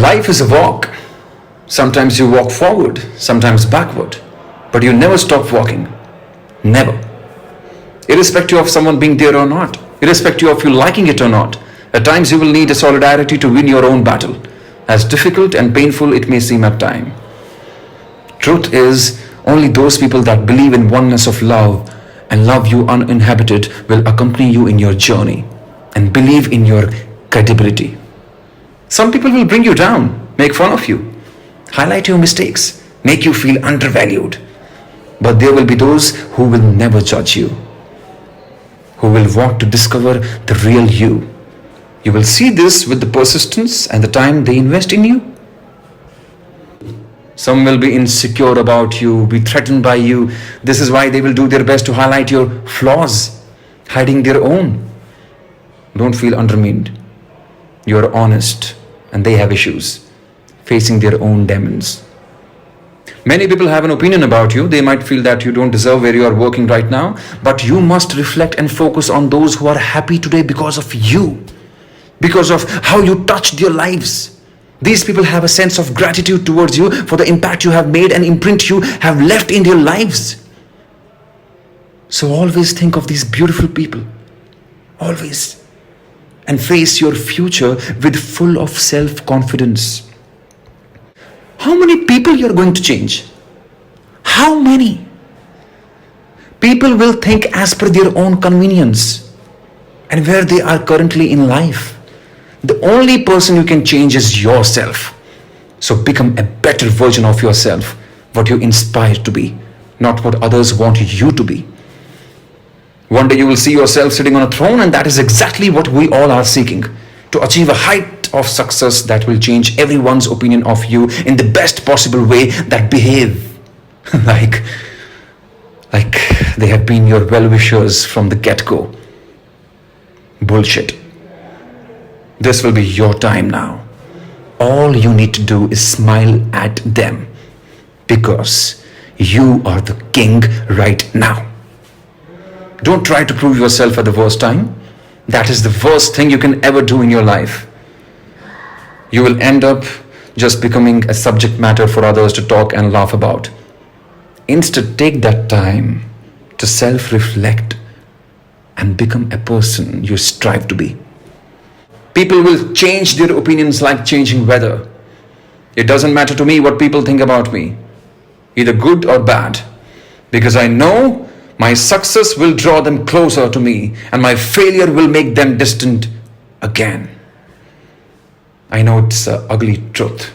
Life is a walk. Sometimes you walk forward, sometimes backward, but you never stop walking. Never. Irrespective of someone being there or not, irrespective of you liking it or not, at times you will need a solidarity to win your own battle, as difficult and painful it may seem at times. Truth is, only those people that believe in oneness of love and love you uninhabited will accompany you in your journey and believe in your credibility. Some people will bring you down, make fun of you, highlight your mistakes, make you feel undervalued. But there will be those who will never judge you, who will want to discover the real you. You will see this with the persistence and the time they invest in you. Some will be insecure about you, be threatened by you. This is why they will do their best to highlight your flaws, hiding their own. Don't feel undermined. You are honest and they have issues, facing their own demons. Many people have an opinion about you. They might feel that you don't deserve where you are working right now, but you must reflect and focus on those who are happy today because of you, because of how you touched their lives. These people have a sense of gratitude towards you for the impact you have made and imprint you have left in their lives. So always think of these beautiful people, always, and face your future with full of self-confidence. How many people you are going to change? How many? People will think as per their own convenience and where they are currently in life. The only person you can change is yourself. So become a better version of yourself, what you inspire to be, not what others want you to be. One day you will see yourself sitting on a throne, and that is exactly what we all are seeking, to achieve a height of success that will change everyone's opinion of you in the best possible way, that behave like they have been your well-wishers from the get-go. Bullshit. This will be your time now. All you need to do is smile at them, because you are the king right now. Don't try to prove yourself at the worst time. That is the worst thing you can ever do in your life. You will end up just becoming a subject matter for others to talk and laugh about. Instead, take that time to self-reflect and become a person you strive to be. People will change their opinions like changing weather. It doesn't matter to me what people think about me, either good or bad, because I know my success will draw them closer to me and my failure will make them distant again. I know it's an ugly truth.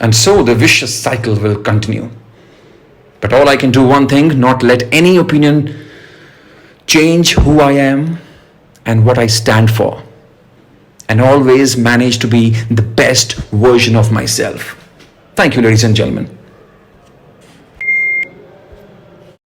And so the vicious cycle will continue. But all I can do one thing, not let any opinion change who I am and what I stand for, and always manage to be the best version of myself. Thank you, ladies and gentlemen.